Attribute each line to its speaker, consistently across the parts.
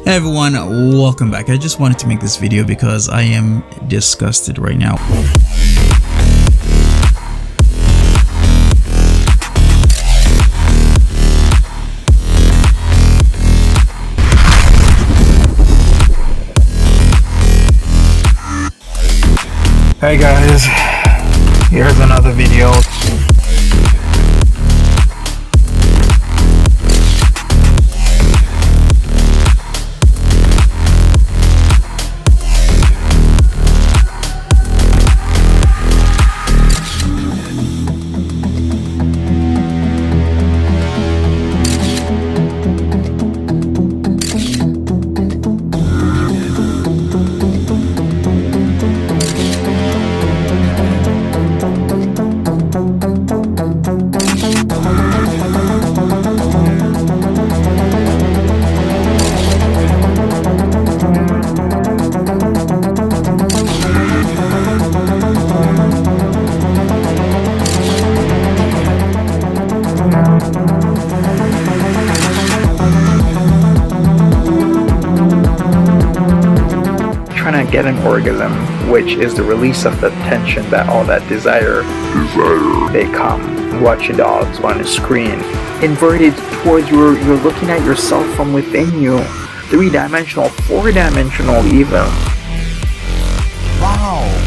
Speaker 1: Hey everyone, welcome back. I just wanted to make this video because I am disgusted right now.
Speaker 2: Hey guys, here's another video. Trying to get an orgasm, which is the release of the tension that all that desire they come watching dogs on a screen inverted towards you're looking at yourself from within you, 3-dimensional, 4-dimensional even. Wow.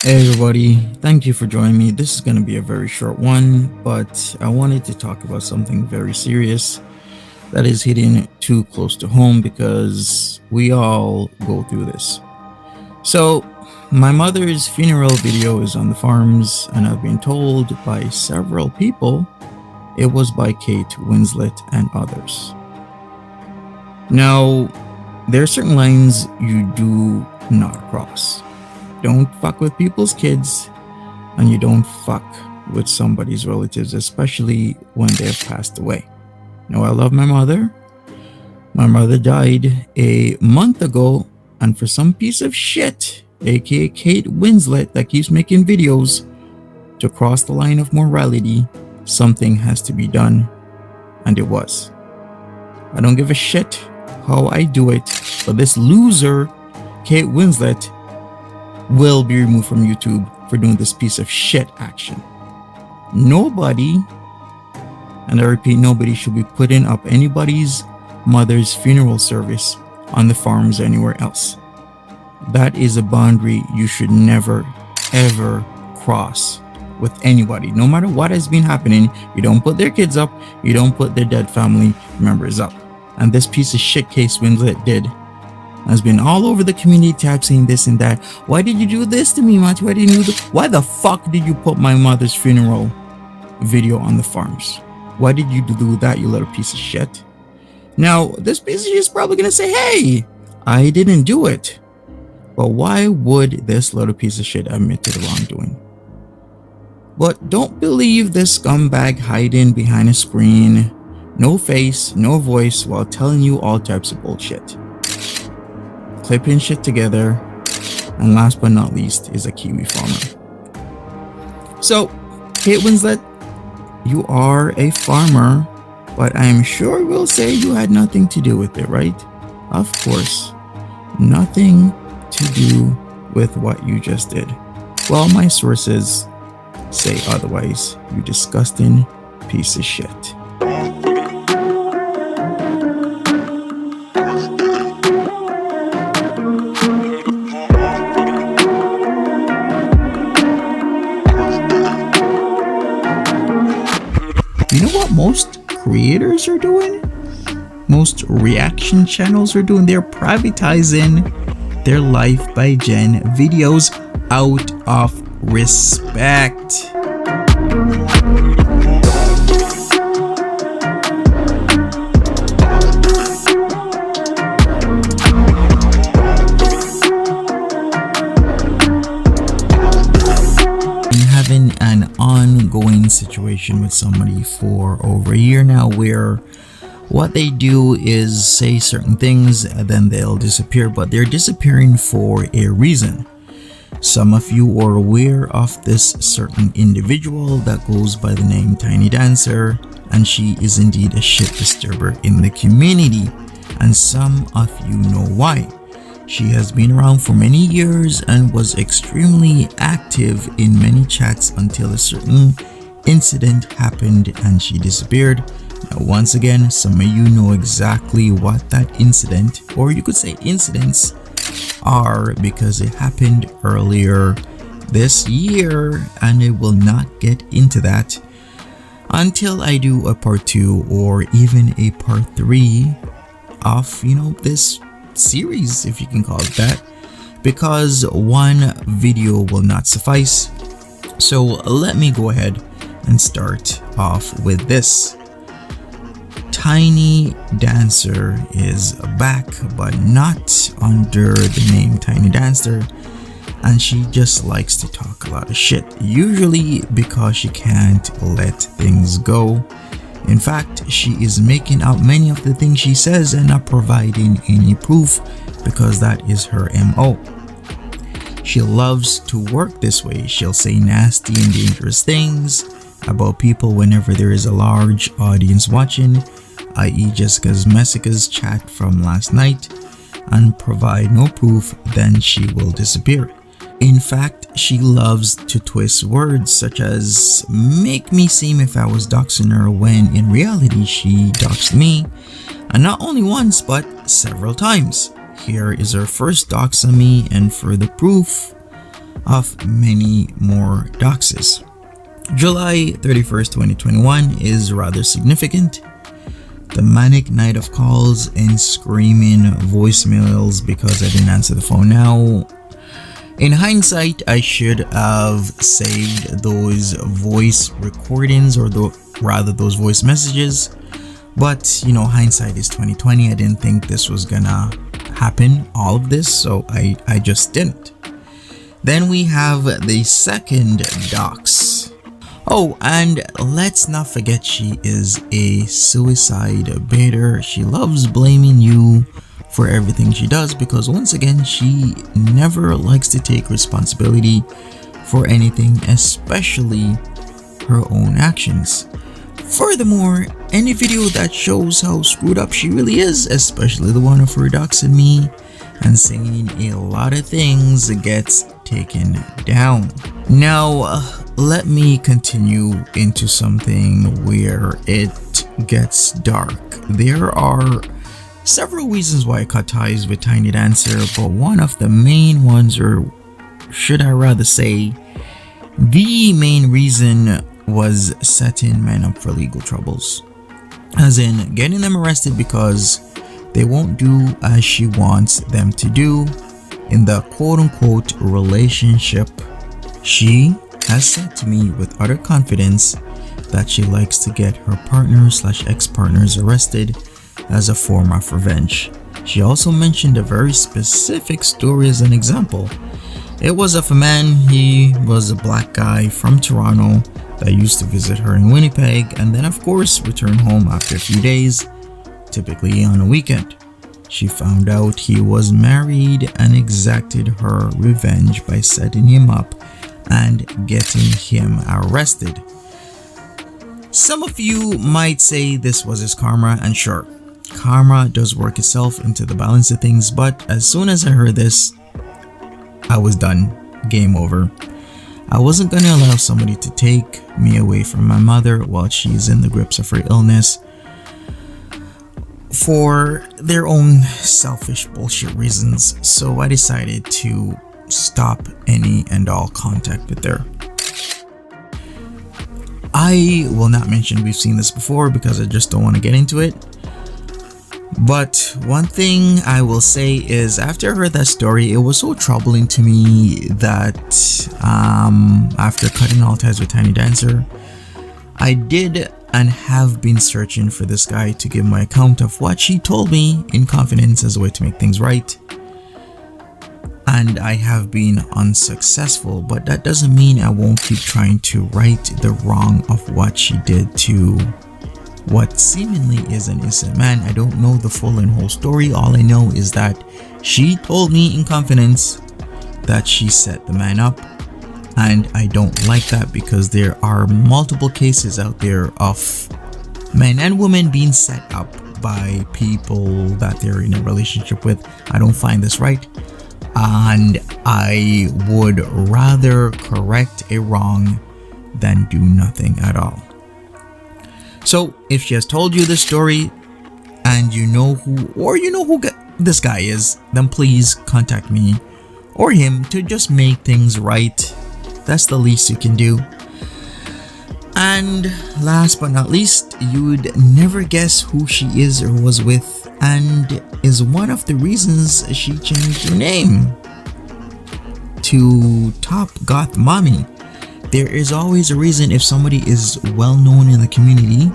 Speaker 1: Hey everybody, thank you for joining me. This is going to be a very short one, but I wanted to talk about something very serious that is hitting too close to home because we all go through this. So my mother's funeral video is on the farms, and I've been told by several people it was by Kate Winslet and others. Now, there are certain lines you do not cross. Don't fuck with people's kids, and you don't fuck with somebody's relatives, especially when they've passed away. Now, I love my mother. My mother died a month ago, and for some piece of shit, aka Kate Winslet, that keeps making videos to cross the line of morality, something has to be done, and it was. I don't give a shit how I do it, but this loser, Kate Winslet, will be removed from YouTube for doing this piece of shit action. Nobody, and I repeat, nobody should be putting up anybody's mother's funeral service on the farms or anywhere else. That is a boundary you should never, ever cross with anybody. No matter what has been happening, you don't put their kids up, you don't put their dead family members up. And this piece of shit Kate Winslet did has been all over the community tab saying this and that. Why did you do this to me, Monty? Why the fuck did you put my mother's funeral video on the farms? Why did you do that, you little piece of shit? Now, this piece of shit is probably gonna say, hey, I didn't do it. But why would this little piece of shit admit to the wrongdoing? But don't believe this scumbag hiding behind a screen, no face, no voice, while telling you all types of bullshit. Clipping shit together, and last but not least is a Kiwi farmer. So, Kate Winslet, you are a farmer, but I'm sure we'll say you had nothing to do with it, right? Of course, nothing to do with what you just did. Well, my sources say otherwise, you disgusting piece of shit. You know what most creators are doing? Most reaction channels are doing? They're privatizing their Life by Jen videos out of respect. having an ongoing situation with somebody for over a year now, where what they do is say certain things and then they'll disappear, but they're disappearing for a reason. Some of you are aware of this certain individual that goes by the name Tiny Dancer, and she is indeed a shit disturber in the community, and some of you know why. She has been around for many years and was extremely active in many chats until a certain incident happened and she disappeared. Now, once again, some of you know exactly what that incident, or you could say incidents, are because it happened earlier this year, and I will not get into that until I do a part 2 or even a part 3 of, this series, if you can call it that, because one video will not suffice. So let me go ahead and start off with this. Tiny Dancer is back, but not under the name Tiny Dancer, and she just likes to talk a lot of shit, usually because she can't let things go. In fact, she is making up many of the things she says and not providing any proof, because that is her MO. She loves to work this way. She'll say nasty and dangerous things about people whenever there is a large audience watching, i.e. Jessica's Messica's chat from last night, and provide no proof, then she will disappear. In fact, she loves to twist words such as make me seem if I was doxing her, when in reality she doxed me, and not only once but several times. Here is her first dox on me, and further proof of many more doxes. July 31st, 2021 is rather significant. The manic night of calls and screaming voicemails because I didn't answer the phone. Now, in hindsight, I should have saved those voice recordings, or rather those voice messages, but hindsight is 2020. I didn't think this was gonna happen, all of this, so I just didn't. Then we have the second dox. Oh, and let's not forget, she is a suicide baiter. She loves blaming you for everything she does, because once again, she never likes to take responsibility for anything, especially her own actions. Furthermore, any video that shows how screwed up she really is, especially the one of her doxing me and saying a lot of things, gets taken down. Now, let me continue into something where it gets dark. There are several reasons why I cut ties with Tiny Dancer, but one of the main ones, or should I rather say, the main reason, was setting men up for legal troubles. As in, getting them arrested because they won't do as she wants them to do in the quote-unquote relationship. She has said to me with utter confidence that she likes to get her partner/ex-partners arrested as a form of revenge. She also mentioned a very specific story as an example. It was of a man. He was a black guy from Toronto that used to visit her in Winnipeg, and then of course return home after a few days, typically on a weekend. She found out he was married and exacted her revenge by setting him up and getting him arrested. Some of you might say this was his karma, and sure, karma does work itself into the balance of things, but as soon as I heard this, I was done. Game over. I wasn't going to allow somebody to take me away from my mother while she's in the grips of her illness for their own selfish bullshit reasons, so I decided to stop any and all contact with her. I will not mention we've seen this before because I just don't want to get into it. But one thing I will say is, after I heard that story, it was so troubling to me that after cutting all ties with Tiny Dancer, I did and have been searching for this guy to give my account of what she told me in confidence as a way to make things right. and I have been unsuccessful, but that doesn't mean I won't keep trying to right the wrong of what she did to what seemingly is an innocent man. I don't know the full and whole story. All I know is that she told me in confidence that she set the man up, and I don't like that because there are multiple cases out there of men and women being set up by people that they're in a relationship with. I don't find this right, and I would rather correct a wrong than do nothing at all. So if she has told you this story and you know who this guy is, then please contact me or him to just make things right. That's the least you can do. And last but not least, you'd never guess who she is or was with, and is one of the reasons she changed her name to Top Goth Mommy. There is always a reason. If somebody is well known in the community,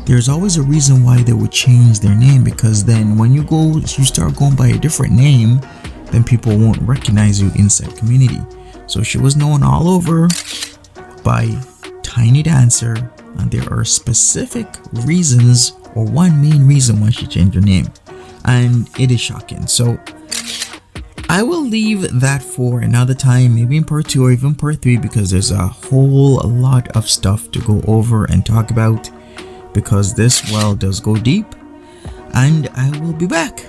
Speaker 1: there's always a reason why they would change their name, because then when you start going by a different name, then people won't recognize you in said community. So she was known all over by Tiny Dancer, and there are specific reasons, or one main reason why she changed her name, and it is shocking. So I will leave that for another time, maybe in part 2 or even part 3, because there's a whole lot of stuff to go over and talk about, because this well does go deep. And I will be back.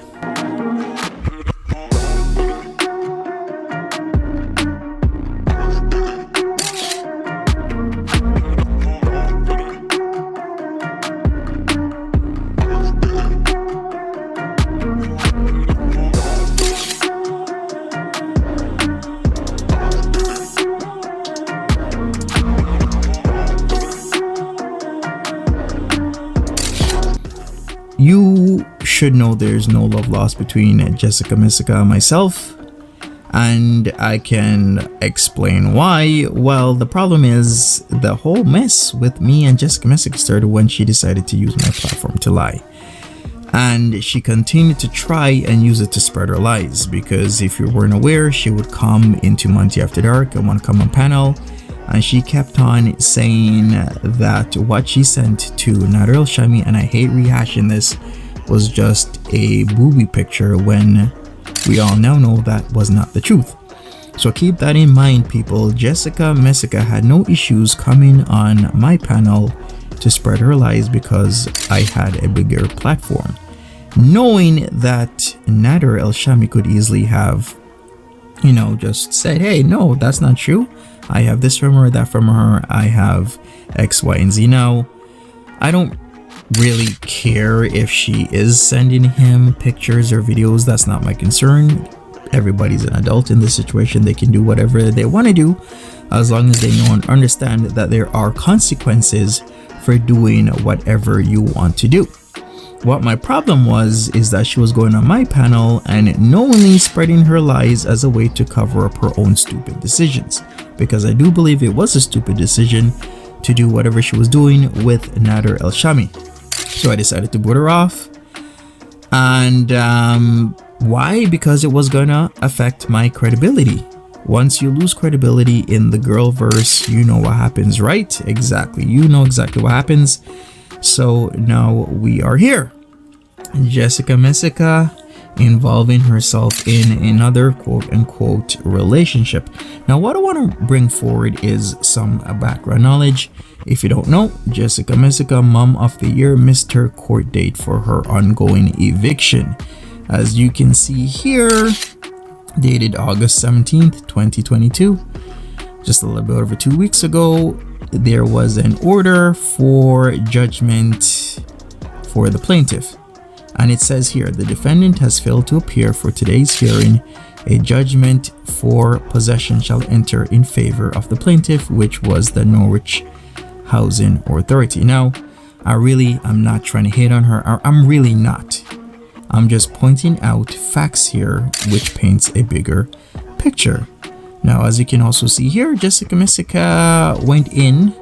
Speaker 1: You should know there's no love lost between Jessica Mysica and myself, and I can explain why. Well, the problem is the whole mess with me and Jessica Mysica started when she decided to use my platform to lie, and she continued to try and use it to spread her lies, because if you weren't aware, she would come into Monty After Dark and want to come on panel, and she kept on saying that what she sent to Nader El Shami, and I hate rehashing this, was just a booby picture, when we all now know that was not the truth. So keep that in mind, people. Jessica Mysica had no issues coming on my panel to spread her lies because I had a bigger platform, knowing that Nader El Shami could easily have, just said, hey, no, that's not true. I have this from her, that from her, I have X, Y, and Z. Now, I don't really care if she is sending him pictures or videos. That's not my concern. Everybody's an adult in this situation. They can do whatever they want to do, as long as they know and understand that there are consequences for doing whatever you want to do. What my problem is that she was going on my panel and knowingly spreading her lies as a way to cover up her own stupid decisions, because I do believe it was a stupid decision to do whatever she was doing with Nader El Shami. So I decided to boot her off. And why? Because it was gonna affect my credibility. Once you lose credibility in the girl verse, you know what happens, right? Exactly. You know exactly what happens. So now we are here. Jessica Mysica involving herself in another quote-unquote relationship. Now, what I want to bring forward is some background knowledge. If you don't know, Jessica Mysica, Mom of the Year, missed her court date for her ongoing eviction. As you can see here, dated August 17th, 2022, just a little bit over 2 weeks ago, there was an order for judgment for the plaintiff. And it says here, the defendant has failed to appear for today's hearing. A judgment for possession shall enter in favor of the plaintiff, which was the Norwich Housing Authority. Now, I'm not trying to hate on her. I'm really not. I'm just pointing out facts here, which paints a bigger picture. Now, as you can also see here, Jessica Mysica went in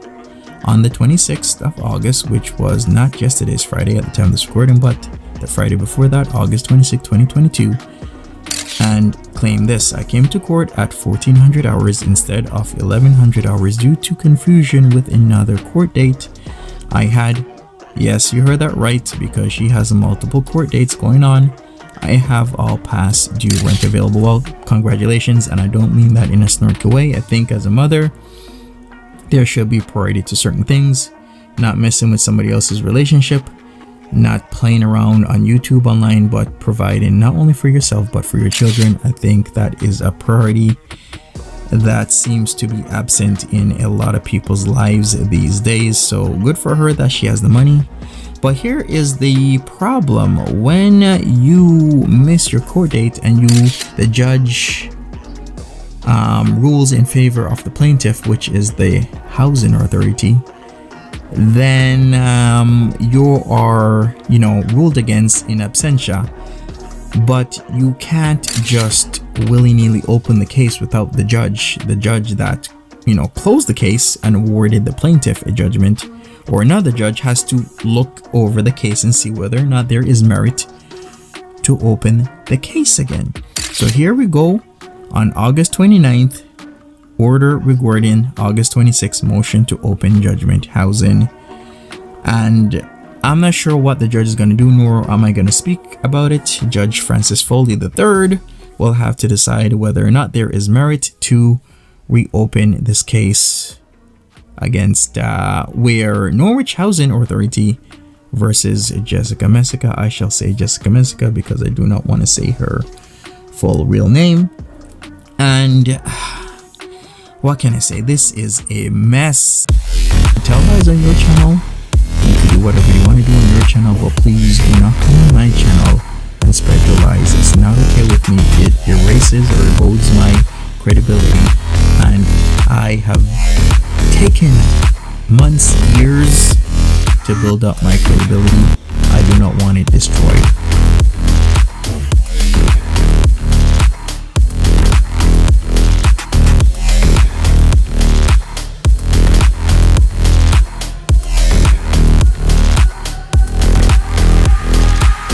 Speaker 1: on the 26th of August, which was not yesterday's Friday at the time of this recording, but the Friday before that, August 26, 2022, and claim this. I came to court at 1400 hours instead of 1100 hours due to confusion with another court date I had. Yes, you heard that right, because she has multiple court dates going on. I have all past due rent available. Well, congratulations, and I don't mean that in a snarky way. I think as a mother, there should be priority to certain things, not messing with somebody else's relationship, not playing around on YouTube online, but providing not only for yourself but for your children. I think that is a priority that seems to be absent in a lot of people's lives these days. So good for her that she has the money. But here is the problem: when you miss your court date and the judge rules in favor of the plaintiff, which is the housing authority, then you are ruled against in absentia. But you can't just willy-nilly open the case without the judge that closed the case and awarded the plaintiff a judgment, or another judge has to look over the case and see whether or not there is merit to open the case again. So here we go on August 29th, order regarding August 26th motion to open judgment housing. And I'm not sure what the judge is going to do, nor am I going to speak about it. Judge Francis Foley III will have to decide whether or not there is merit to reopen this case against where Norwich Housing Authority versus Jessica Messica. I shall say Jessica Messica because I do not want to say her full real name. And what can I say? This is a mess. Tell guys on your channel, you can do whatever you want to do on your channel, but please do not come on my channel and spread your lies. It's not okay with me. It erases or erodes my credibility, and I have taken months, years to build up my credibility. I do not want it destroyed.